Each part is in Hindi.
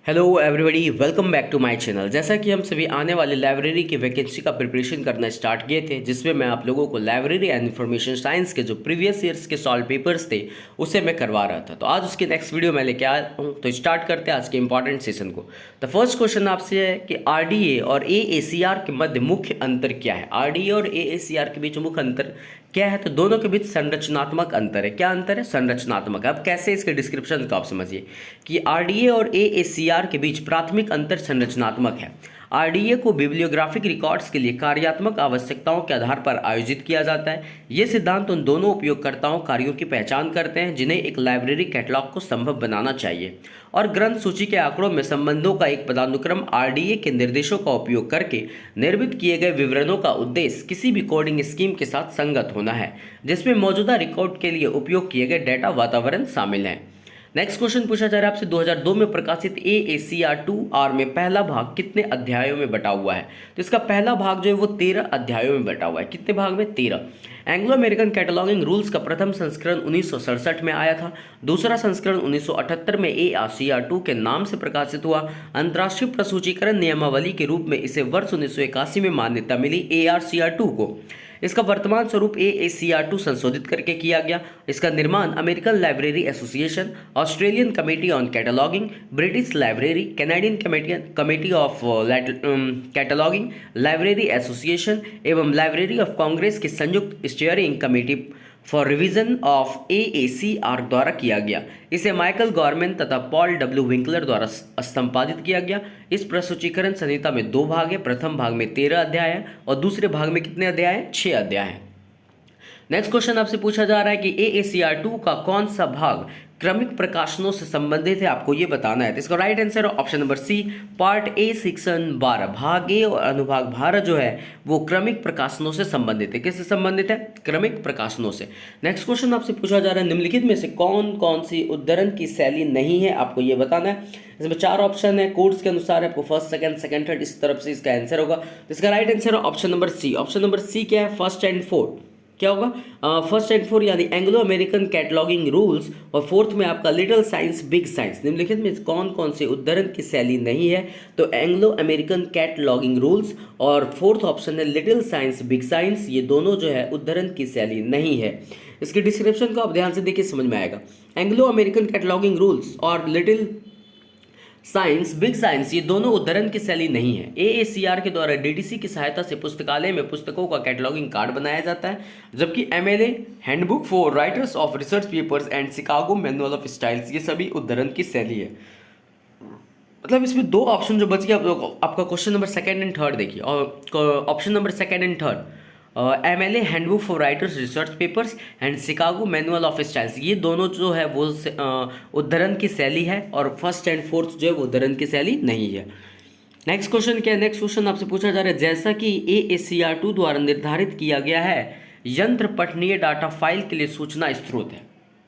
Hello everybody, welcome back to my channel. जैसा कि हम सभी आने वाले लाइब्रेरी की वैकेंसी का प्रिपरेशन करना स्टार्ट किए थे, जिसमें मैं आप लोगों को लाइब्रेरी एंड इंफॉर्मेशन साइंस के जो प्रीवियस ईयर्स के सॉल्व पेपर्स थे उसे मैं करवा रहा था। तो आज उसकी नेक्स्ट वीडियो मैं लेके आया हूँ। तो स्टार्ट करते हैं आज के इंपॉर्टेंट सेशन को। द फर्स्ट क्वेश्चन आपसे है कि आरडीए और एएसीआर के मध्य मुख्य अंतर क्या है। आरडीए और एएसीआर के बीच मुख्य अंतर क्या है? तो दोनों के बीच संरचनात्मक अंतर है। क्या अंतर है? संरचनात्मक। अब कैसे, इसके डिस्क्रिप्शन को आप समझिए कि आरडीए और एएसीआर के बीच प्राथमिक अंतर संरचनात्मक है। आरडीए को बिब्लियोग्राफिक रिकॉर्ड्स के लिए कार्यात्मक आवश्यकताओं के आधार पर आयोजित किया जाता है। ये सिद्धांत उन दोनों उपयोगकर्ताओं कार्यों की पहचान करते हैं जिन्हें एक लाइब्रेरी कैटलॉग को संभव बनाना चाहिए, और ग्रंथ सूची के आंकड़ों में संबंधों का एक पदानुक्रम आरडीए के निर्देशों का उपयोग करके निर्मित किए गए विवरणों का उद्देश्य किसी भी कोडिंग स्कीम के साथ संगत होना है जिसमें मौजूदा रिकॉर्ड के लिए उपयोग किए गए डेटा वातावरण शामिल है। नेक्स्ट क्वेश्चन पूछा जा रहा है आपसे, 2002 में प्रकाशित AACR2R में पहला भाग कितने अध्यायों में बटा हुआ है? तो इसका पहला भाग जो है वो 13 अध्यायों में बटा हुआ है। कितने भाग में? 13। एंग्लो अमेरिकन कैटलॉगिंग रूल्स का प्रथम संस्करण 1967 में आया था। दूसरा संस्करण 1978 में ARCR2 के नाम से प्रकाशित हुआ। अंतर्राष्ट्रीय प्रसूचीकरण नियमावली के रूप में इसे वर्ष 1981 में मान्यता मिली ARCR2 को। इसका वर्तमान स्वरूप AACR2 संशोधित करके किया गया। इसका निर्माण American library association, Australian committee on cataloguing, British library, Canadian committee of cataloguing, library association एवं लाइब्रेरी ऑफ कांग्रेस की संयुक्त steering committee for revision of AACR द्वारा किया गया। इसे माइकल गॉर्मन तथा पॉल डब्ल्यू विंकलर द्वारा संपादित किया गया। इस प्रसूचीकरण संहिता में 2 भाग है। प्रथम भाग में 13 अध्याय है और दूसरे भाग में कितने अध्याय हैं? 6 अध्याय हैं। नेक्स्ट क्वेश्चन आपसे पूछा जा रहा है कि AACR2 का कौन सा भाग क्रमिक प्रकाशनों से संबंधित है, आपको ये बताना है। तो इसका राइट आंसर है option number C, part A section 12। भाग ए और अनुभाग 12 जो है वो क्रमिक प्रकाशनों से संबंधित है। किससे संबंधित है? क्रमिक प्रकाशनों से। नेक्स्ट क्वेश्चन आपसे पूछा जा रहा है, निम्नलिखित में से कौन कौन सी उद्धरण की शैली नहीं है, आपको ये बताना है। इसमें 4 ऑप्शन है। कोड्स के अनुसार आपको फर्स्ट सेकंड थर्ड इस तरफ से इसका आंसर होगा। तो इसका राइट आंसर है option number C. Option number C क्या है? First and fourth. क्या होगा? फर्स्ट एंड फोर्थ यानी एंग्लो अमेरिकन कैटलॉगिंग रूल्स, और फोर्थ में आपका लिटिल साइंस बिग साइंस। निम्नलिखित में कौन कौन से उद्धरण की शैली नहीं है? तो एंग्लो अमेरिकन कैटलॉगिंग रूल्स और फोर्थ ऑप्शन है लिटिल साइंस बिग साइंस। ये दोनों जो है उद्धरण की शैली नहीं है। इसके डिस्क्रिप्शन को आप ध्यान से देखिए, समझ में आएगा। एंग्लो अमेरिकन कैटलॉगिंग रूल्स और लिटिल साइंस बिग साइंस ये दोनों उद्धरण की शैली नहीं है। AACR के द्वारा DTC की सहायता से पुस्तकालय में पुस्तकों का कैटलॉगिंग कार्ड बनाया जाता है, जबकि MLA, handbook for writers of research papers and Chicago manual of styles ये सभी उद्धरण की शैली है। मतलब इसमें 2 ऑप्शन जो बच गया आपका question number second and third देखिए, और option number second and third MLA, handbook for writers research papers and Chicago manual of styles, ये दोनों जो है वो उद्धरण की शैली है, और फर्स्ट एंड फोर्थ जो है वो उद्धरण की शैली नहीं है। नेक्स्ट क्वेश्चन क्या है? नेक्स्ट क्वेश्चन आपसे पूछा जा रहा है, जैसा कि AACR2 द्वारा निर्धारित किया गया है, यंत्र पठनीय डाटा फाइल के लिए सूचना स्रोत है।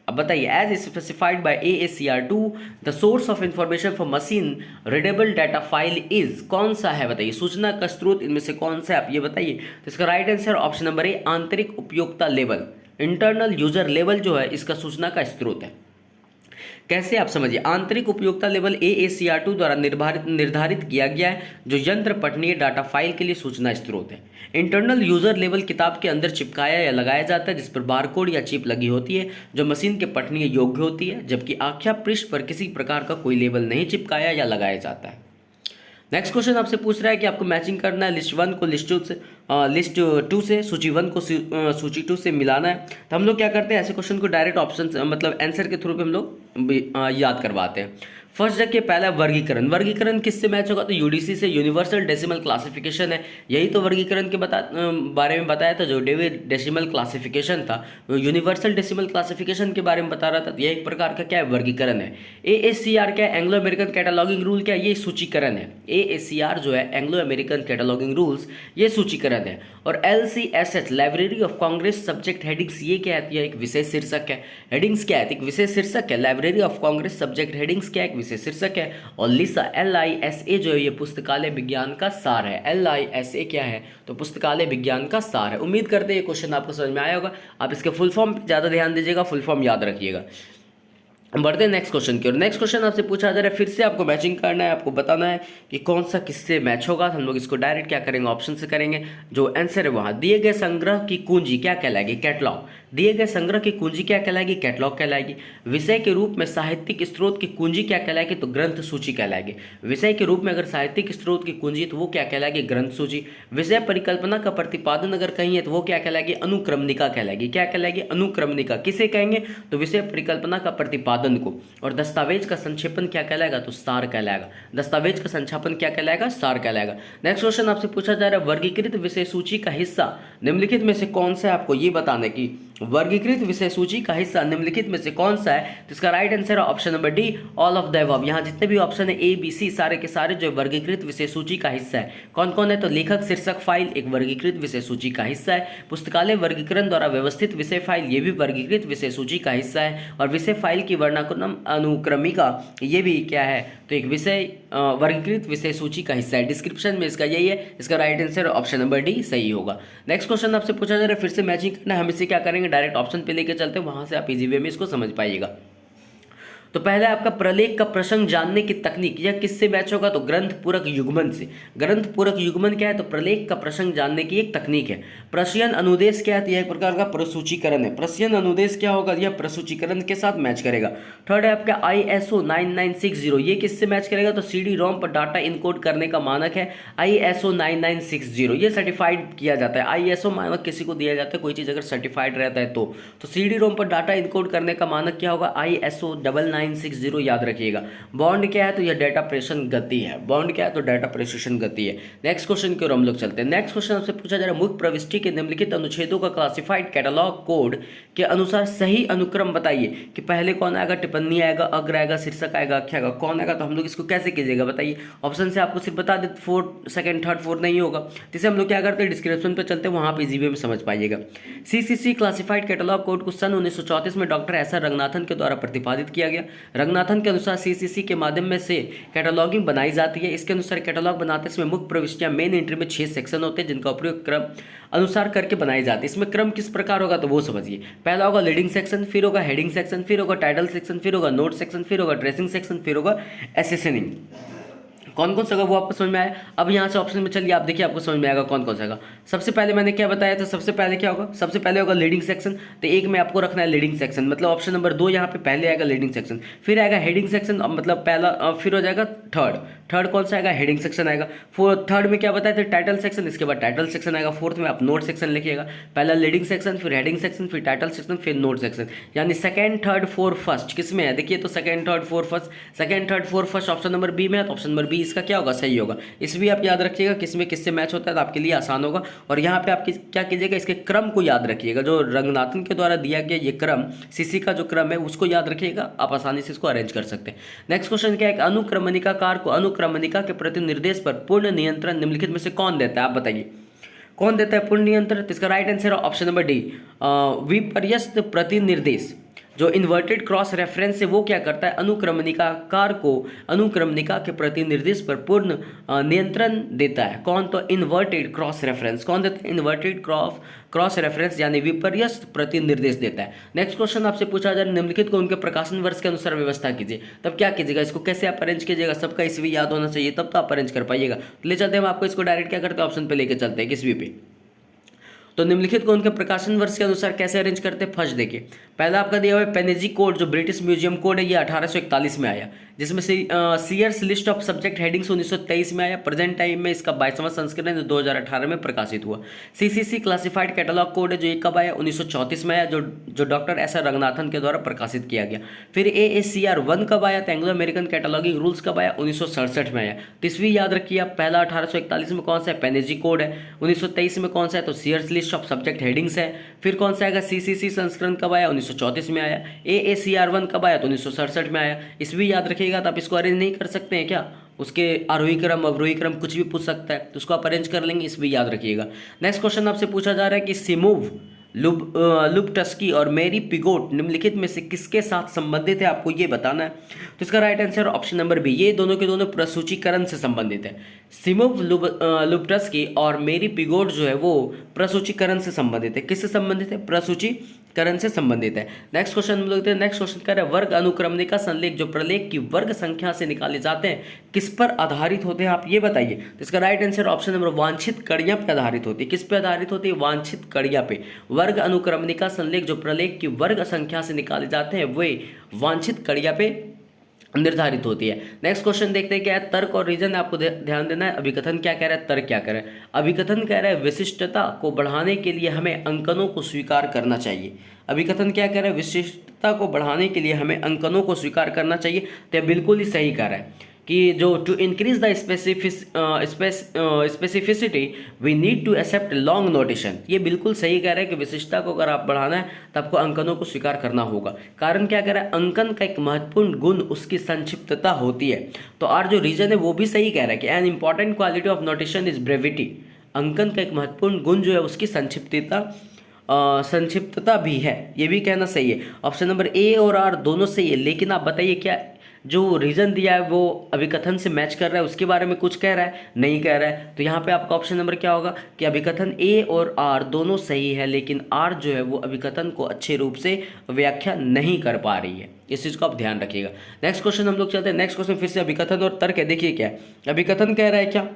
अब बताइए, as specified by AACR2 the source of information for machine readable data file is, कौन सा है बताइए? सूचना का स्रोत इनमें से कौन सा है, आप ये बताइए। तो इसका right answer option number A, आंतरिक उपयोक्ता लेवल, इंटरनल यूजर लेवल जो है इसका सूचना का स्रोत है। कैसे, आप समझिए। आंतरिक उपयोक्ता लेवल AACR2 द्वारा निर्धारित किया गया है, जो यंत्र पठनीय डाटा फाइल के लिए सूचना स्रोत है। इंटरनल यूजर लेवल किताब के अंदर चिपकाया या लगाया जाता है, जिस पर बारकोड या चिप लगी होती है, जो मशीन के पठनीय योग्य होती है, जबकि आख्या पृष्ठ पर किसी प्रकार का कोई लेबल नहीं चिपकाया या लगाया जाता है। नेक्स्ट क्वेश्चन आपसे पूछ रहा है कि आपको मैचिंग करना है लिस्ट 1 को लिस्ट 2 से, सूची 1 को सूची 2 से मिलाना है। तो हम लोग क्या करते हैं, ऐसे क्वेश्चन को डायरेक्ट ऑप्शन मतलब आंसर के थ्रू पे हम लोग याद करवाते हैं। फर्स्ट देखिए, पहला वर्गीकरण। वर्गीकरण किससे मैच होगा? तो यूडीसी से, यूनिवर्सल डेसिमल क्लासिफिकेशन है। यही तो वर्गीकरण के बारे में बताया था, जो डेसिमल क्लासिफिकेशन था, यूनिवर्सल डेसिमल क्लासिफिकेशन के बारे में बता रहा था। यह एक प्रकार का क्या है? वर्गीकरण है। AACR क्या है? एंग्लो अमेरिकन कैटलॉगिंग रूल क्या है? ये सूचीकरण है। AACR जो है एंग्लो अमेरिकन कैटलॉगिंग रूल्स, ये सूचीकरण है। और LCSH library of Congress subject headings, ये क्या है? एक विशेष शीर्षक है। हेडिंग्स क्या है? एक विशेष शीर्षक है। Library of Congress subject headings क्या है? विशेष शीर्षक है। और लिसा LISA जो है ये पुस्तकालय विज्ञान का सार है। LISA क्या है? तो पुस्तकालय विज्ञान का सार है। उम्मीद करते हैं ये क्वेश्चन आपको समझ में आया होगा। आप इसके फुल फॉर्म ज़्यादा ध्यान दीजिएगा, फुल फॉर्म याद रखिएगा। बढ़ते हैं नेक्स्ट क्वेश्चन की ओर। नेक्स्ट क्वेश्चन आपसे पूछा जा रहा है, फिर से आपको मैचिंग करना है, आपको बताना है कि कौन सा किससे मैच होगा। हम लोग इसको डायरेक्ट क्या करेंगे, ऑप्शन से करेंगे। जो आंसर है वहाँ दिए गए संग्रह की कुंजी क्या कहलाएगी, कैटलॉग। दिए गए संग्रह की कुंजी क्या कहलाएगी, कैटलॉग कहलाएगी। विषय के रूप में साहित्यिक स्रोत की कुंजी क्या कहलाएगी, तो ग्रंथ सूची कहलाएगी। विषय के रूप में अगर साहित्यिक स्रोत की कुंजी तो वो क्या कहलाएगी, ग्रंथ सूची। विषय परिकल्पना का प्रतिपादन अगर कहीं है तो वो क्या कहलाएगी, अनुक्रमणिका कहलाएगी। क्या कहलाएगी, अनुक्रमणिका। किसे कहेंगे, तो विषय परिकल्पना का प्रतिपादन को। और दस्तावेज का संक्षेपण क्या कहलाएगा, तो सार कहलाएगा। दस्तावेज का संक्षेपण क्या कहलाएगा, सार कहलाएगा। नेक्स्ट क्वेश्चन आपसे पूछा जा रहा है, वर्गीकृत विषय सूची का हिस्सा निम्नलिखित में से कौन सा है। आपको ये बताना है कि वर्गीकृत विषय सूची का हिस्सा निम्नलिखित में से कौन सा है। तो इसका राइट आंसर है option number D, all of the above. यहाँ जितने भी ऑप्शन है ए बी सी सारे के सारे जो वर्गीकृत विषय सूची का हिस्सा है। कौन कौन है, तो लेखक शीर्षक फाइल एक वर्गीकृत विषय सूची का हिस्सा है। पुस्तकालय वर्गीकरण द्वारा व्यवस्थित विषय फाइल ये भी वर्गीकृत विषय सूची का हिस्सा है। और विषय फाइल की वर्णानुक्रम अनुक्रमिका ये भी क्या है, तो एक विषय वर्गीकृत विषय सूची का हिस्सा है। डिस्क्रिप्शन में इसका यही है। इसका right answer option number D सही होगा। नेक्स्ट क्वेश्चन आपसे पूछा जा रहा है, फिर से मैचिंग करना है। हम इसे क्या करेंगे, डायरेक्ट ऑप्शन पे लेके चलते हैं, वहां से आप इजी वे में इसको समझ पाइएगा। तो पहला आपका प्रलेख का प्रसंग जानने की तकनीक, यह किससे मैच होगा, तो ग्रंथ पूरक युग्मन से। ग्रंथ पूरक युग्मन क्या है, तो प्रलेख का प्रसंग जानने की एक तकनीक है। प्रसयन अनुदेश क्या है, तो यह एक प्रकार का प्रसूचीकरण है। प्रसयन अनुदेश क्या होगा, यह प्रसूचीकरण के साथ मैच करेगा। थर्ड है आपका ISO 9960, ये किससे मैच करेगा, तो CD ROM पर डाटा इनकोड करने का मानक है ISO 9960। ये सर्टिफाइड किया जाता है। ISO मानक किसी को दिया जाता है, कोई चीज़ अगर सर्टिफाइड रहता है तो CD ROM पर डाटा इनकोड करने का मानक क्या होगा, ISO 9960 याद रखिएगा। बॉन्ड क्या है, तो यह डेटा प्रेषण गति है। बॉन्ड क्या है, तो डेटा प्रेषण गति है। नेक्स्ट क्वेश्चन की ओर हम लोग चलते हैं। नेक्स्ट क्वेश्चन आपसे पूछा जा रहा है, मुख्य प्रविष्टि के निम्नलिखित अनुच्छेदों का क्लासिफाइड कैटलॉग कोड के अनुसार सही अनुक्रम बताइए कि पहले कौन आएगा, टिप्पणी आएगा, अग्र आएगा, शीर्षक आएगा, आख्या आएगा, कौन आएगा। तो हम लोग इसको कैसे कीजिएगा बताइए। ऑप्शन से आपको सिर्फ बता दे, फोर्थ सेकंड थर्ड फोर्थ नहीं होगा। जिसे हम लोग क्या करते हैं, डिस्क्रिप्शन पे चलते हैं, वहाँ पे इजी वे में समझ पाइएगा। CCC क्लासिफाइड कैटलॉग कोड को सन 1934 में डॉक्टर SR रंगनाथन के द्वारा प्रतिपादित किया गया। रंगनाथन के अनुसार CCC के माध्यम में से कैटलॉगिंग बनाई जाती है। इसके अनुसार कैटलॉग बनाते समय मुख्य प्रविष्टियां मेन एंट्री में 6 सेक्शन होते हैं, जिनका उपयोग क्रम अनुसार करके बनाई जाती है। इसमें क्रम किस प्रकार होगा, तो वो समझिए। पहला होगा लीडिंग सेक्शन, फिर होगा हेडिंग सेक्शन, फिर होगा टाइटल सेक्शन, फिर होगा नोट सेक्शन, फिर होगा ड्रेसिंग सेक्शन, फिर होगा एसेसनिंग। कौन कौन सा होगा वो आपको समझ में आया। अब यहाँ से ऑप्शन में चलिए, आप देखिए आपको समझ में आएगा कौन कौन सा होगा। सबसे पहले मैंने क्या बताया था, सबसे पहले क्या होगा, सबसे पहले होगा लीडिंग सेक्शन। तो एक में आपको रखना है लीडिंग सेक्शन, मतलब ऑप्शन नंबर 2 यहाँ पे पहले आएगा लीडिंग सेक्शन, फिर आएगा हेडिंग सेक्शन, मतलब पहला, फिर हो जाएगा थर्ड कौन सा आएगा, हेडिंग सेक्शन आएगा। थर्ड में क्या बताया था, टाइटल सेक्शन, इसके बाद टाइटल सेक्शन आएगा। फोर्थ में आप नोट सेक्शन लिखिएगा, पहला लीडिंग सेक्शन, फिर हेडिंग सेक्शन, फिर टाइटल सेक्शन, फिर नोट सेक्शन। यानी सेकंड थर्ड फोर्थ फर्स्ट किस में है, देखिए तो second third fourth first, second third fourth first option number B में है। तो ऑप्शन नंबर बी इसका क्या होगा, सही होगा। इस भी आप याद रखिएगा किसमें किससे मैच होता है, तो आपके लिए आसान होगा। और यहाँ पे आप क्या कीजिएगा, इसके क्रम को याद रखिएगा। जो रंगनाथन के द्वारा दिया गया ये क्रम, CC का जो क्रम है उसको याद रखिएगा, आप आसानी से इसको अरेंज कर सकते हैं। नेक्स्ट क्वेश्चन क्या है, अनुक्रमणिकाकार को अनुक्रमणिका के प्रति निर्देश पर पूर्ण नियंत्रण निम्नलिखित में से कौन देता है, आप बताइए कौन देता है पूर्ण नियंत्रण। तो इसका राइट आंसर है ऑप्शन नंबर डी, विपर्यस्त प्रतिनिर्देश। जो इन्वर्टेड क्रॉस रेफरेंस है वो क्या करता है, अनुक्रमणिकाकार को अनुक्रमणिका के प्रति निर्देश पर पूर्ण नियंत्रण देता है। कौन, तो इन्वर्टेड क्रॉस रेफरेंस। कौन देता है, इन्वर्टेड क्रॉस रेफरेंस यानी विपर्यस्त प्रति निर्देश देता है। नेक्स्ट क्वेश्चन आपसे पूछा जाए, निम्नलिखित को उनके प्रकाशन वर्ष के अनुसार व्यवस्था कीजिए। तब क्या कीजिएगा, इसको कैसे आप अरेंज कीजिएगा, सबका इसवी याद होना चाहिए, तब तो आप अरेंज कर पाइएगा। तो ले चलते हैं, हम आपको इसको डायरेक्ट क्या करते हैं, ऑप्शन पे लेके चलते हैं, किसवी पे। तो निम्नलिखित को उनके प्रकाशन वर्ष के अनुसार कैसे अरेंज करते हैं। फर्स्ट देखिए, पहला आपका दिया हुआ है पेनेजी कोड, जो ब्रिटिश म्यूजियम कोड है, ये 1841 में आया, जिसमें से Sears list of subject headings 1923 में आया। प्रेजेंट टाइम में इसका 22वां संस्करण 2018 में प्रकाशित हुआ। CCC क्लासिफाइड कैटलॉग कोड है, जो ये कब आया, 1934 में आया, जो डॉक्टर SR रंगनाथन के द्वारा प्रकाशित किया गया। फिर AACR 1 कब आया, तो एंग्लो अमेरिकन कैटलॉगिंग रूल्स कब आया, 1967 में आया। तो इसवी याद रखिए आप, पहला 1841 में कौन सा है, पेनेजी कोड है। 1923 में कौन सा है, तो Sears list of subject headings है। फिर कौन सा आएगा, CCC संस्करण कब आया, 1934 में आया। AACR 1 कब आया, तो 1967 में आया। इसवी याद रखिएगा। तो आप इसको अरेंज नहीं कर सकते हैं क्या, उसके आरोही क्रम अवरोही क्रम कुछ भी पूछ सकता है, तो उसको आप अरेंज कर लेंगे, इसमें याद रखिएगा। नेक्स्ट क्वेश्चन आपसे पूछा जा रहा है कि सिमोव लुप्टस्की और मेरी पिगोट निम्नलिखित में से किसके साथ संबंधित है, आपको ये बताना है। तो इसका right answer option number B, ये दोनों के दोनों प्रसूचीकरण से संबंधित है। सिमोव लुप्टस्की और मेरी पिगोट जो है वो प्रसूचीकरण से संबंधित है। किससे संबंधित है, प्रसूचीकरण करण से संबंधित है। नेक्स्ट क्वेश्चन हम लोग देखते हैं। नेक्स्ट क्वेश्चन कह रहा है वर्ग अनुक्रमणिका संलेख जो प्रलेख की वर्ग संख्या से निकाले जाते हैं किस पर आधारित होते हैं, आप ये बताइए। तो इसका राइट आंसर ऑप्शन नंबर वांछित कड़ियां पे आधारित होती है। किस पे आधारित होती है? वांछित कड़ियां पे। वर्ग अनुक्रमणिका संलेख जो प्रलेख की वर्ग संख्या से निकाले जाते हैं वे वांछित कड़ियां पे निर्धारित होती है। नेक्स्ट क्वेश्चन देखते हैं क्या है। तर्क और रीजन आपको ध्यान देना है। अभिकथन क्या कह रहा है, तर्क क्या कह रहा है। अभिकथन कह रहा है विशिष्टता को बढ़ाने के लिए हमें अंकनों को स्वीकार करना चाहिए। अभिकथन क्या कह रहा है, विशिष्टता को बढ़ाने के लिए हमें अंकनों को स्वीकार करना चाहिए। तो ये बिल्कुल ही सही कह रहा है कि जो to increase the specificity we need to accept long notation. ये बिल्कुल सही कह रहा है कि विशिष्टता को अगर आप बढ़ाना है तो आपको अंकनों को स्वीकार करना होगा। कारण क्या कह रहा है, अंकन का एक महत्वपूर्ण गुण उसकी संक्षिप्तता होती है। तो आर जो रीजन है वो भी सही कह रहा है कि an important quality of notation is brevity. अंकन का एक महत्वपूर्ण गुण जो है उसकी संक्षिप्तता भी है, ये भी कहना सही है। ऑप्शन नंबर ए और आर दोनों सही है, लेकिन आप बताइए क्या जो रीज़न दिया है वो अभिकथन से मैच कर रहा है, उसके बारे में कुछ कह रहा है? नहीं कह रहा है। तो यहाँ पे आपका ऑप्शन नंबर क्या होगा कि अभिकथन ए और आर दोनों सही है, लेकिन आर जो है वो अभिकथन को अच्छे रूप से व्याख्या नहीं कर पा रही है। इस चीज़ को आप ध्यान रखिएगा। नेक्स्ट क्वेश्चन हम लोग चलते हैं। नेक्स्ट क्वेश्चन फिर से अभिकथन और तर्क है। देखिए क्या है अभिकथन कह रहा है क्या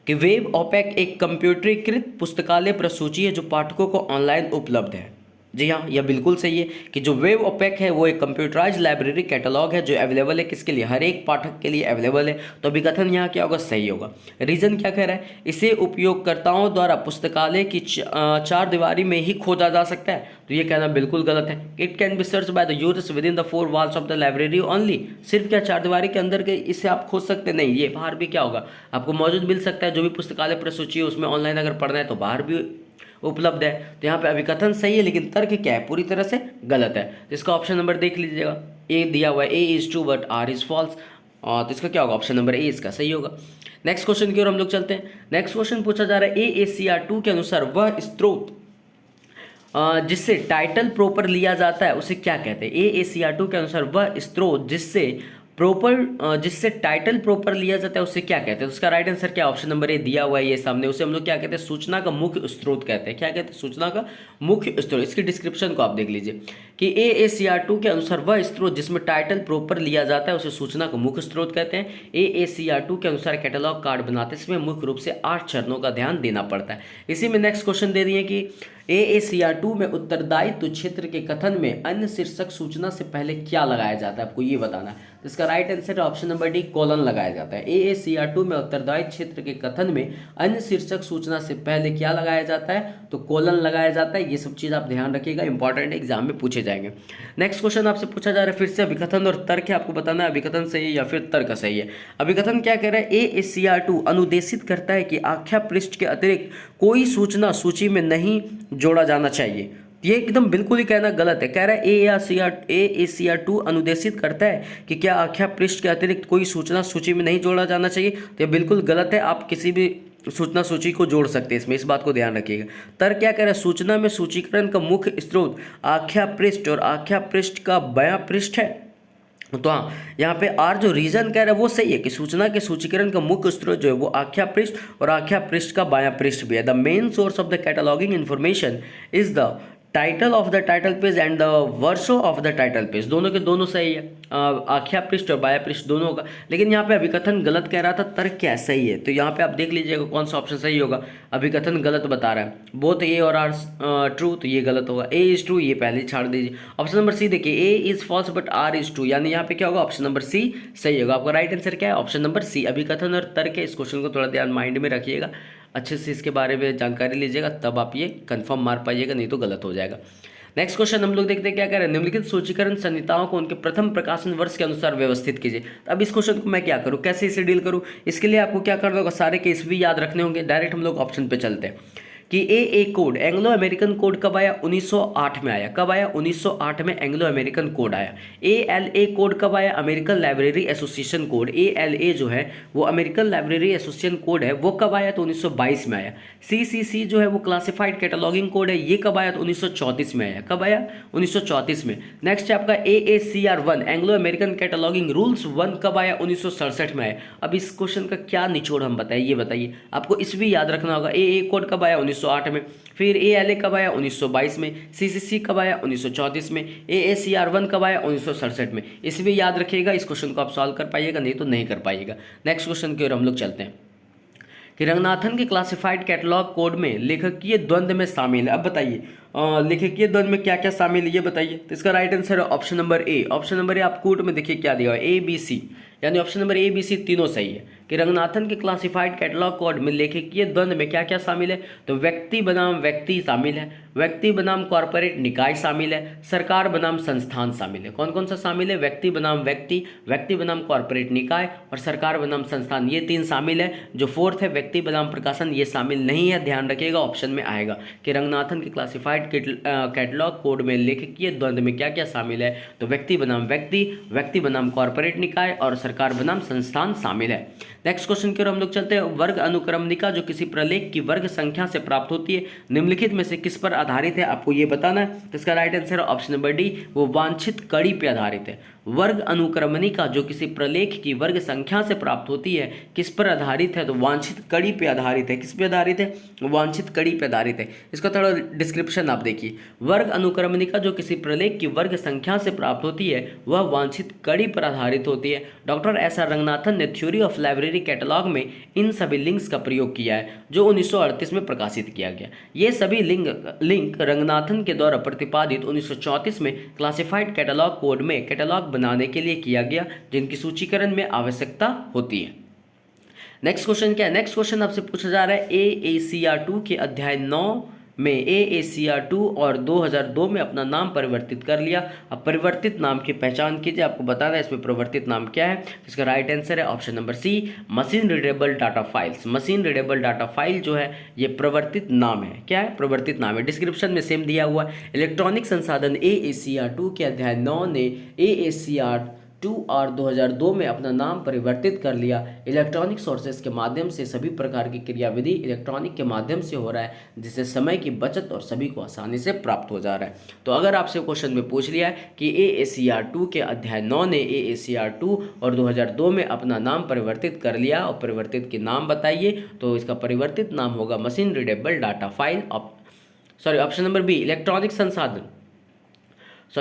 कि वेब ओपेक एक कंप्यूटरीकृत पुस्तकालय प्रसूची है जो पाठकों को ऑनलाइन उपलब्ध है। जी हाँ, यह बिल्कुल सही है कि जो वेब ओपेक है वो एक कंप्यूटराइज लाइब्रेरी कैटलॉग है जो अवेलेबल है किसके लिए, हर एक पाठक के लिए अवेलेबल है। तो अभिकथन यहाँ क्या होगा, सही होगा। रीजन क्या कह रहा है, इसे उपयोगकर्ताओं द्वारा पुस्तकालय की चार दीवारी में ही खोजा जा सकता है। तो ये कहना बिल्कुल गलत है। It can be search by the users with in the four walls of the library only. सिर्फ क्या चार दीवारी के अंदर के इसे आप खोज सकते नहीं, ये बाहर भी क्या होगा आपको मौजूद मिल सकता है। जो भी पुस्तकालय प्रसूची है उसमें ऑनलाइन अगर पढ़ना है तो बाहर भी उपलब्ध है। तो यहाँ पे अभिकथन सही है, लेकिन तर्क क्या है, पूरी तरह से गलत है। तो इसका ऑप्शन नंबर देख लीजिएगा, ए दिया हुआ है A is true but R is false. तो इसका क्या होगा, ऑप्शन नंबर ए इसका सही होगा। नेक्स्ट क्वेश्चन की ओर हम लोग चलते हैं। नेक्स्ट क्वेश्चन पूछा जा रहा है AACR2 के अनुसार वह स्रोत जिससे टाइटल प्रॉपर लिया जाता है उसे क्या कहते हैं। AACR2 के अनुसार वह स्रोत जिससे टाइटल प्रॉपर लिया जाता है उसे क्या कहते हैं। तो उसका राइट आंसर क्या, ऑप्शन नंबर ए दिया हुआ है ये सामने, उसे हम लोग क्या कहते हैं, सूचना का मुख्य स्रोत कहते हैं। क्या कहते हैं, सूचना का मुख्य स्रोत। इसकी डिस्क्रिप्शन को आप देख लीजिए कि AACR2 के अनुसार वह स्रोत जिसमें टाइटल प्रॉपर लिया जाता है उसे सूचना का मुख्य स्रोत कहते हैं। AACR2 के अनुसार कैटलॉग कार्ड बनाते समय मुख्य रूप से 8 चरणों का ध्यान देना पड़ता है। इसी में नेक्स्ट क्वेश्चन दे दिए कि AACR2 में उत्तरदायित्व क्षेत्र के कथन में अन्य शीर्षक सूचना से पहले क्या लगाया जाता है, आपको ये बताना है। तो इसका right answer option number D, colon लगाया जाता है। AACR2 में उत्तरदायित्व क्षेत्र के कथन में अन्य शीर्षक सूचना से पहले क्या लगाया जाता है, तो कोलन लगाया जाता है। ये सब चीज़ आप ध्यान रखिएगा, इंपॉर्टेंट एग्जाम में पूछे जाएंगे। नेक्स्ट क्वेश्चन आपसे पूछा जा रहा है फिर से अभिकथन और तर्क है, आपको बताना है अभिकथन सही है या फिर तर्क सही है। अभिकथन क्या कह रहा है, AACR2 अनुदेशित करता है कि आख्या पृष्ठ के अतिरिक्त कोई सूचना सूची में नहीं जोड़ा जाना चाहिए। ये एकदम बिल्कुल ही कहना गलत है। कह रहा है AACR2 अनुदेशित करता है कि क्या आख्या पृष्ठ के अतिरिक्त कोई सूचना सूची में नहीं जोड़ा जाना चाहिए, तो ये बिल्कुल गलत है। आप किसी भी सूचना सूची को जोड़ सकते हैं इसमें, इस बात को ध्यान रखिएगा। तर्क क्या कह रहा है, सूचना में सूचीकरण का मुख्य स्रोत आख्या पृष्ठ और आख्या पृष्ठ का बायां पृष्ठ है। तो हाँ, यहाँ पे आर जो रीजन कह रहा है वो सही है कि सूचना के सूचीकरण का मुख्य स्रोत जो है वो आख्या पृष्ठ और आख्या पृष्ठ का बायां पृष्ठ भी है। The main source of the cataloguing information is the title of the title page and the verso of the title page. दोनों के दोनों सही है, आख्या पृष्ठ और बाया पृष्ठ दोनों का। लेकिन यहाँ पे अभिकथन गलत कह रहा था, तर्क क्या सही है। तो यहाँ पे आप देख लीजिएगा कौन सा ऑप्शन सही होगा। अभिकथन गलत बता रहा है, बोथ ए और आर ट्रू, तो ये गलत होगा। ए इज ट्रू, ये पहले छाड़ दीजिए। ऑप्शन नंबर सी देखिए, A is false but R is true, यानी यहाँ पे क्या होगा, ऑप्शन नंबर सी सही होगा। आपका राइट आंसर क्या है, ऑप्शन नंबर सी। अभिकथन और तर्क है, इस क्वेश्चन को थोड़ा ध्यान माइंड में रखिएगा, अच्छे से इसके बारे में जानकारी लीजिएगा, तब आप ये कंफर्म मार पाइएगा, नहीं तो गलत हो जाएगा। नेक्स्ट क्वेश्चन हम लोग देखते हैं क्या कह रहे हैं, निम्नलिखित सूचीकरण संहिताओं को उनके प्रथम प्रकाशन वर्ष के अनुसार व्यवस्थित कीजिए। तो अब इस क्वेश्चन को मैं क्या करूं, कैसे इसे डील करूं, इसके लिए आपको क्या करना होगा, सारे केस भी याद रखने होंगे। डायरेक्ट हम लोग ऑप्शन पे चलते हैं कि AA code, Anglo American code कब आया, 1908 में आया। कब आया, 1908 में एंग्लो अमेरिकन कोड आया। ALA कोड कब आया, American library association code. ALA जो है वो अमेरिकन लाइब्रेरी एसोसिएशन कोड है, वो कब आया, तो 1922 में आया। CCC जो है वो क्लासिफाइड कैटलॉगिंग कोड है, ये कब आया, तो 1934 में आया। कब आया, 1934 में। नेक्स्ट है आपका AACR1, Anglo American cataloguing rules 1 कब आया, 1967 में आया। अब इस क्वेश्चन का क्या निचोड़ हम बताइए, ये बताइए। आपको इस भी याद रखना होगा, AA कोड कब आया, 19 1908 में। फिर ALA कब आया? 1922 में। CCC कब आया? 1934 में। AACR1 कब आया? 1967 में। इसमें याद रखिएगा, इस क्वेश्चन को आप सॉल्व कर पाइएगा, नहीं तो नहीं कर पाइएगा। नेक्स्ट क्वेश्चन की ओर हम लोग चलते हैं कि रंगनाथन के क्लासिफाइड कैटलॉग कोड में लेखकीय द्वंद्व में शामिल है। अब बताइए लेखकीय द्वंद्व में क्या क्या शामिल है ये बताइए। तो इसका राइट आंसर है option number A. Option number A आप कोड में देखिए क्या दिया हुआ है, ABC, यानी ऑप्शन नंबर ABC तीनों सही है कि रंगनाथन के क्लासिफाइड कैटलॉग कोड में लेखकीय द्वंद्व में क्या क्या शामिल है। तो व्यक्ति बनाम व्यक्ति शामिल है, व्यक्ति बनाम कॉर्पोरेट निकाय शामिल है, सरकार बनाम संस्थान शामिल है। कौन कौन सा शामिल है? व्यक्ति बनाम व्यक्ति, व्यक्ति बनाम कॉर्पोरेट निकाय और सरकार बनाम संस्थान, ये 3 शामिल है। जो फोर्थ है व्यक्ति बनाम प्रकाशन, ये शामिल नहीं है, ध्यान रखिएगा, ऑप्शन में आएगा कि रंगनाथन के क्लासिफाइड कैटलॉग कोड में लेखकीय द्वंद्व में क्या क्या शामिल है। तो व्यक्ति बनाम व्यक्ति, व्यक्ति बनाम कॉर्पोरेट निकाय और सरकार बनाम संस्थान शामिल है। नेक्स्ट क्वेश्चन की ओर हम लोग चलते हैं। वर्ग अनुक्रमणिका जो किसी प्रलेख की वर्ग संख्या से प्राप्त होती है निम्नलिखित में से किस पर आधारित है, आपको ये बताना है। तो इसका राइट आंसर है ऑप्शन नंबर डी, वो वांछित कड़ी पर आधारित है। वर्ग अनुक्रमणिका जो किसी प्रलेख की वर्ग संख्या से प्राप्त होती है किस पर आधारित है? तो वांछित कड़ी पर आधारित है। किस पे आधारित है? वांछित कड़ी पर आधारित है। इसका थोड़ा डिस्क्रिप्शन आप देखिए। वर्ग अनुक्रमणिका जो किसी प्रलेख की वर्ग संख्या से प्राप्त होती है वह वांछित कड़ी पर आधारित होती है। डॉक्टर SR रंगनाथन ने थ्योरी ऑफ लाइब्रेरी कैटलॉग में इन सभी लिंक्स का प्रयोग किया है जो 1938 में प्रकाशित किया गया। ये सभी लिंक रंगनाथन के द्वारा प्रतिपादित 1934 में क्लासिफाइड कैटलॉग कोड में कैटलॉग बनाने के लिए किया गया, जिनकी सूचीकरण में आवश्यकता होती है। नेक्स्ट क्वेश्चन क्या है? नेक्स्ट क्वेश्चन आपसे पूछा जा रहा है AACR2 के अध्याय 9 में AACR2 और 2002 में अपना नाम परिवर्तित कर लिया। अब परिवर्तित नाम की पहचान कीजिए, आपको बताना है इसमें परिवर्तित नाम क्या है। इसका राइट आंसर है option number C, machine readable data files. Machine readable data file जो है ये परिवर्तित नाम है। क्या है? परिवर्तित नाम है। डिस्क्रिप्शन में सेम दिया हुआ है। इलेक्ट्रॉनिक संसाधन AACR2 के अध्याय 9 ने AACR2 और 2002 में अपना नाम परिवर्तित कर लिया। इलेक्ट्रॉनिक सोर्सेज के माध्यम से सभी प्रकार की क्रियाविधि इलेक्ट्रॉनिक के माध्यम से हो रहा है, जिससे समय की बचत और सभी को आसानी से प्राप्त हो जा रहा है। तो अगर आपसे क्वेश्चन में पूछ लिया है कि AACR2 के अध्याय 9 ने AACR2 और 2002 में अपना नाम परिवर्तित कर लिया और परिवर्तित के नाम बताइए, तो इसका परिवर्तित नाम होगा machine readable data file. Option number B, electronic संसाधन।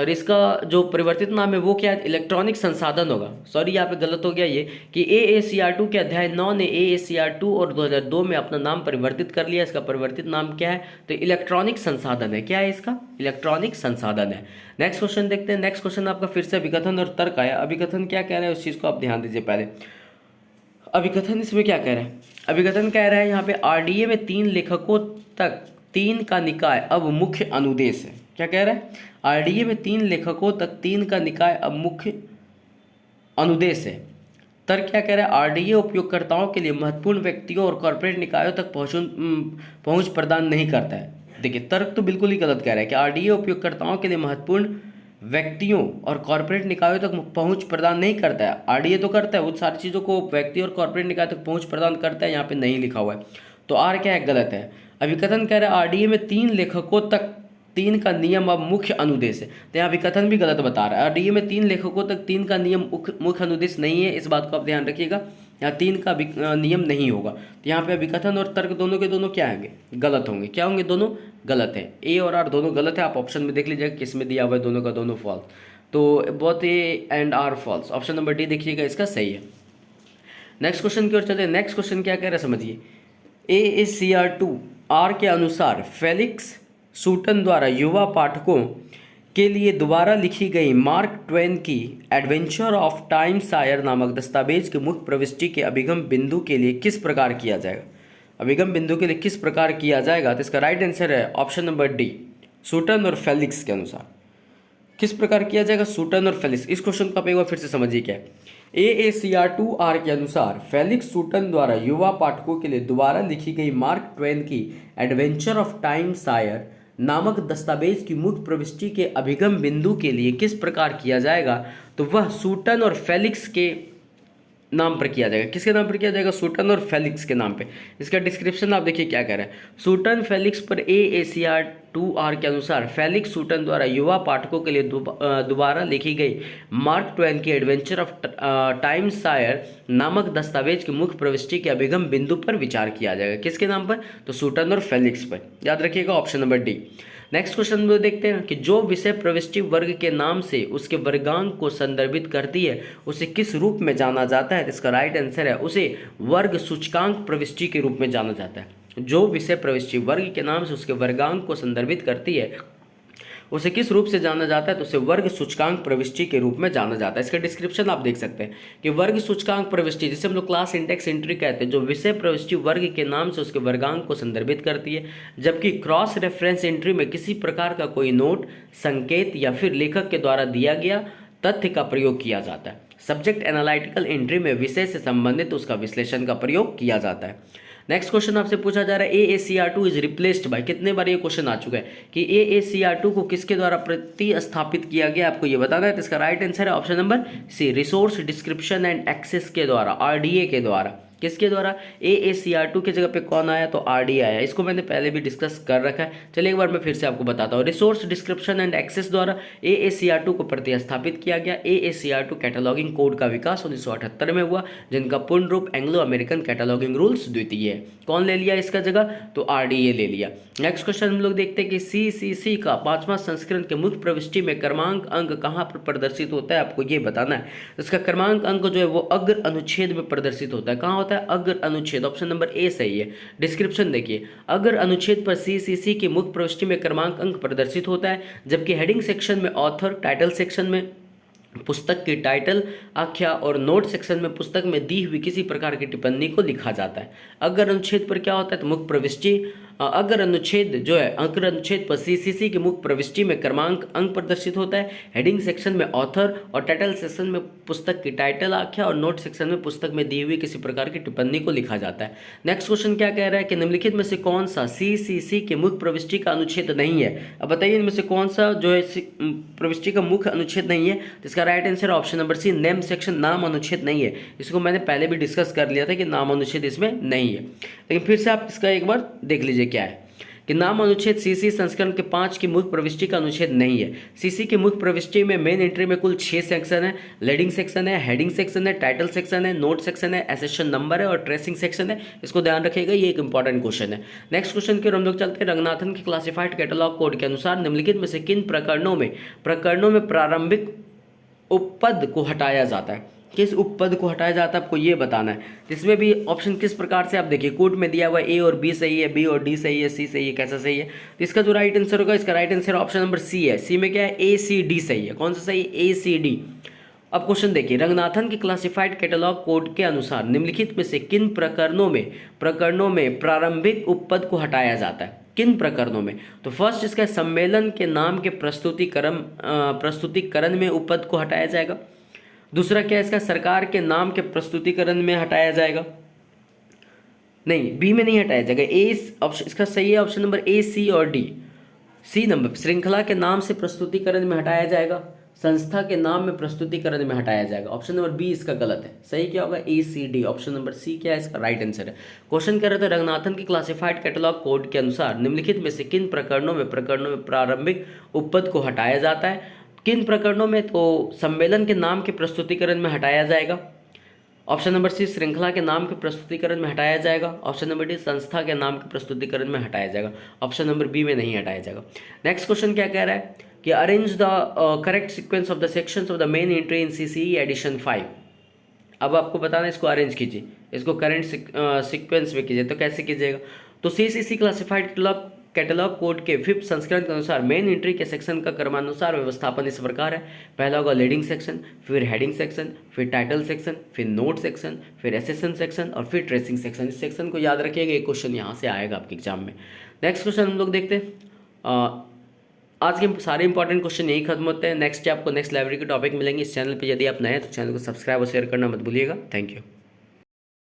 इसका जो परिवर्तित नाम है वो क्या है? इलेक्ट्रॉनिक संसाधन होगा। यहाँ पे गलत हो गया ये कि AACR2 के अध्याय 9 ने AACR2 और 2002 में अपना नाम परिवर्तित कर लिया। इसका परिवर्तित नाम क्या है? तो इलेक्ट्रॉनिक संसाधन है। क्या है इसका? इलेक्ट्रॉनिक संसाधन है। नेक्स्ट क्वेश्चन देखते हैं। नेक्स्ट क्वेश्चन आपका फिर से अभिकथन और तर्क आया। अभिकथन क्या कह रहा है उस चीज़ को आप ध्यान दीजिए पहले। अभिकथन इसमें क्या कह रहा है? अभिकथन कह रहा है यहाँ पे RDA में 3 लेखकों तक 3 का निकाय अब मुख्य अनुदेश है। क्या कह रहा है? RDA में 3 लेखकों तक 3 का निकाय अब मुख्य अनुदेश है। तर्क क्या कह रहा है? RDA उपयोगकर्ताओं के लिए महत्वपूर्ण व्यक्तियों और कॉर्पोरेट निकायों तक पहुंच प्रदान नहीं करता है। देखिए तर्क तो बिल्कुल ही गलत कह रहा है कि RDA उपयोगकर्ताओं के लिए महत्वपूर्ण व्यक्तियों और कॉर्पोरेट निकायों तक पहुंच प्रदान नहीं करता है। RDA तो करता है, वो सारी चीज़ों को व्यक्ति और कॉर्पोरेट निकाय तक पहुंच प्रदान करता है, यहाँ पे नहीं लिखा हुआ है। तो R क्या है? गलत है। अभिकथन कह रहा है RDA में 3 लेखकों तक 3 का नियम अब मुख्य अनुदेश है। तो यहाँ अभिकथन भी गलत बता रहा है। RDA में 3 लेखकों तक 3 का नियम मुख्य अनुदेश नहीं है, इस बात को आप ध्यान रखिएगा। यहाँ 3 का नियम नहीं होगा। तो यहाँ पे अभिकथन और तर्क दोनों के दोनों क्या होंगे? गलत होंगे। क्या होंगे? दोनों गलत है। A और R दोनों गलत है। आप ऑप्शन में देख लीजिएगा किस में दिया हुआ है, दोनों का दोनों फॉल्स। तो both A and R false. Option number D देखिएगा इसका सही है। नेक्स्ट क्वेश्चन की ओर चलते हैं। नेक्स्ट क्वेश्चन क्या कह रहा है समझिए। AACR2 R के अनुसार फेलिक्स सूटन द्वारा युवा पाठकों के लिए दोबारा लिखी गई मार्क ट्वेन की एडवेंचर ऑफ टाइम सायर नामक दस्तावेज की मुख्य प्रविष्टि के अभिगम बिंदु के लिए किस प्रकार किया जाएगा? अभिगम बिंदु के लिए किस प्रकार किया जाएगा? तो इसका राइट आंसर है ऑप्शन नंबर डी, सूटन और फेलिक्स के अनुसार। किस प्रकार किया जाएगा? सूटन और फेलिक्स। इस क्वेश्चन को आप एक बार फिर से समझिए क्या है। AACR2R के अनुसार फेलिक्स सूटन द्वारा युवा पाठकों के लिए दोबारा लिखी गई मार्क ट्वेन की एडवेंचर ऑफ टाइम सायर नामक दस्तावेज की मुख्य प्रविष्टि के अभिगम बिंदु के लिए किस प्रकार किया जाएगा? तो वह सूटन और फेलिक्स के नाम पर किया जाएगा। किसके नाम पर किया जाएगा? सूटन और फेलिक्स के नाम पे। इसका डिस्क्रिप्शन आप देखिए क्या कह रहा है। सूटन फेलिक्स पर AACR 2R के अनुसार फेलिक्स सूटन द्वारा युवा पाठकों के लिए दोबारा लिखी गई मार्क ट्वेन की एडवेंचर ऑफ टाइम सायर नामक दस्तावेज की मुख्य प्रविष्टि के अभिगम बिंदु पर विचार किया जाएगा। किसके नाम पर? तो सूटन और फेलिक्स पर। याद रखिएगा option number D. Next question में देखते हैं कि जो विषय प्रविष्टि वर्ग के नाम से उसके वर्गांक को संदर्भित करती है उसे किस रूप में जाना जाता है? इसका राइट आंसर है उसे वर्ग सूचकांक प्रविष्टि के रूप में जाना जाता है। जो विषय प्रविष्टि वर्ग के नाम से उसके वर्गांक को संदर्भित करती है उसे किस रूप से जाना जाता है? तो उसे वर्ग सूचकांक प्रविष्टि के रूप में जाना जाता है। इसका डिस्क्रिप्शन आप देख सकते हैं कि वर्ग सूचकांक प्रविष्टि, जिसे हम लोग क्लास इंडेक्स एंट्री कहते हैं, जो विषय प्रविष्टि वर्ग के नाम से उसके वर्गांक को संदर्भित करती है, जबकि क्रॉस रेफरेंस एंट्री में किसी प्रकार का कोई नोट, संकेत या फिर लेखक के द्वारा दिया गया तथ्य का प्रयोग किया जाता है। सब्जेक्ट एनालिटिकल एंट्री में विषय से संबंधित उसका विश्लेषण का प्रयोग किया जाता है। नेक्स्ट क्वेश्चन आपसे पूछा जा रहा है AACR2 इज रिप्लेस्ड बाय। कितने बार ये क्वेश्चन आ चुका है कि AACR2 को किसके द्वारा प्रतिस्थापित किया गया, आपको ये बताना है। तो इसका राइट आंसर है option number C, resource description and access के द्वारा, RDA के द्वारा। किसके द्वारा? AACR2 की जगह पे कौन आया? तो RDA आया। इसको मैंने पहले भी डिस्कस कर रखा है, चलिए एक बार मैं फिर से आपको बताता हूँ। रिसोर्स डिस्क्रिप्शन एंड एक्सेस द्वारा AACR2 को प्रतिस्थापित किया गया। AACR2 कैटलॉगिंग कोड का विकास 1978 में हुआ, जिनका पूर्ण रूप एंग्लो अमेरिकन कैटलॉगिंग रूल्स द्वितीय है। कौन ले लिया इसका जगह? तो RDA ले लिया। नेक्स्ट क्वेश्चन हम लोग देखते हैं कि CCC का 5वां संस्करण के मुख्य प्रविष्टि में क्रमांक अंक कहाँ पर प्रदर्शित होता है, आपको ये बताना है। इसका क्रमांक अंक जो है वो अग्र अनुच्छेद में प्रदर्शित होता है। कहाँ होता है? अग्र अनुच्छेद। ऑप्शन नंबर ए सही है। डिस्क्रिप्शन देखिए, अग्र अनुच्छेद पर CCC की मुख्य प्रविष्टि में क्रमांक अंक प्रदर्शित होता है, जबकि हेडिंग सेक्शन में ऑथर, टाइटल सेक्शन में पुस्तक की टाइटल, आख्या और नोट सेक्शन में पुस्तक में दी हुई किसी प्रकार की टिप्पणी को लिखा जाता है। अग्र अनुच्छेद पर क्या होता है? तो मुख्य प्रविष्टि, अग्र अनुच्छेद जो है, अग्र अनुच्छेद पर CCC की मुख्य प्रविष्टि में क्रमांक अंक प्रदर्शित होता है। हेडिंग सेक्शन में ऑथर और टाइटल सेक्शन में पुस्तक की टाइटल, आख्या और नोट सेक्शन में पुस्तक में दी हुई किसी प्रकार की टिप्पणी को लिखा जाता है। नेक्स्ट क्वेश्चन क्या कह रहा है कि निम्नलिखित में से कौन सा CCC के मुख्य प्रविष्टि का अनुच्छेद नहीं है? अब बताइए इनमें से कौन सा जो है प्रविष्टि का मुख्य अनुच्छेद नहीं है? तो इसका right answer option number C, name section, नाम अनुच्छेद नहीं है। इसको मैंने पहले भी डिस्कस कर लिया था कि नाम अनुच्छेद इसमें नहीं है, लेकिन फिर से आप इसका एक बार देख लीजिए क्या है कि नाम अनुच्छेद CC संस्करण के 5 की मुख्य प्रविष्टि का अनुच्छेद नहीं है। CC की मुख्य प्रविष्टि में मेन एंट्री में कुल 6 सेक्शन है। लीडिंग सेक्शन है, हेडिंग सेक्शन है, टाइटल सेक्शन है, नोट सेक्शन है, एसेशन नंबर है और ट्रेसिंग सेक्शन है। इसको ध्यान रखिएगा, ये एक इंपॉर्टेंट क्वेश्चन है। नेक्स्ट क्वेश्चन की ओर हम लोग चलते हैं। रंगनाथन के क्लासिफाइड कैटलॉग कोड के अनुसार निम्नलिखित में से किन प्रकरणों में प्रारंभिक उपपद को हटाया जाता है? किस उपपद को हटाया जाता है आपको ये बताना है। इसमें भी ऑप्शन किस प्रकार से आप देखिए, कोड में दिया हुआ A और B सही है, B और D सही है, C सही है, कैसा सही है? तो इसका जो राइट आंसर होगा, इसका right answer option number C है। सी में क्या है? ACD सही है। कौन सा सही है? ACD। अब क्वेश्चन देखिए, रंगनाथन के क्लासिफाइड कैटलॉग कोड के अनुसार निम्नलिखित में से किन प्रकरणों में प्रारंभिक उपपद को हटाया जाता है? किन प्रकरणों में? तो फर्स्ट इसका सम्मेलन के नाम के प्रस्तुतिकरण में उपपद को हटाया जाएगा। दूसरा क्या है इसका? सरकार के नाम के प्रस्तुतिकरण में हटाया जाएगा। नहीं, बी में नहीं हटाया जाएगा। ए ऑप्शन इसका सही है, ऑप्शन नंबर A, C और D। सी नंबर श्रृंखला के नाम से प्रस्तुतिकरण में हटाया जाएगा, संस्था के नाम में प्रस्तुतिकरण में हटाया जाएगा। ऑप्शन नंबर बी इसका गलत है। सही क्या होगा? ACD। ऑप्शन नंबर सी क्या है इसका राइट आंसर है। क्वेश्चन कर रहे थे रंगनाथन के क्लासिफाइड कैटलॉग कोड के अनुसार निम्नलिखित में से किन प्रकरणों में प्रारंभिक उपपद को हटाया जाता है? किन प्रकरणों में? तो सम्मेलन के नाम के प्रस्तुतिकरण में हटाया जाएगा। ऑप्शन नंबर सी, श्रृंखला के नाम के प्रस्तुतिकरण में हटाया जाएगा। ऑप्शन नंबर डी, संस्था के नाम के प्रस्तुतिकरण में हटाया जाएगा। ऑप्शन नंबर बी में नहीं हटाया जाएगा। नेक्स्ट क्वेश्चन क्या कह रहा है कि arrange the correct sequence of the sections of the main entry in CCE edition 5। अब आपको बताना है, इसको अरेंज कीजिए, इसको करेंट सीक्वेंस में कीजिए। तो कैसे कीजिएगा? तो CCC क्लासिफाइड कैटलॉग कोड के 5th संस्करण के अनुसार मेन एंट्री के सेक्शन का क्रमानुसार व्यवस्थापन इस प्रकार है। पहला होगा लीडिंग सेक्शन, फिर हेडिंग सेक्शन, फिर टाइटल सेक्शन, फिर नोट सेक्शन, फिर एसेशन सेक्शन और फिर ट्रेसिंग सेक्शन। इस सेक्शन को याद रखिएगा, एक क्वेश्चन यहाँ से आएगा आपके एग्जाम में। नेक्स्ट क्वेश्चन हम लोग देखते हैं। आज के सारे इंपॉर्टेंट क्वेश्चन यही खत्म होते हैं। नेक्स्ट आपको नेक्स्ट लाइब्रेरी के टॉपिक मिलेंगे। इस चैनल पे यदि आप नए हैं तो चैनल को सब्सक्राइब और शेयर करना मत भूलिएगा। Thank you.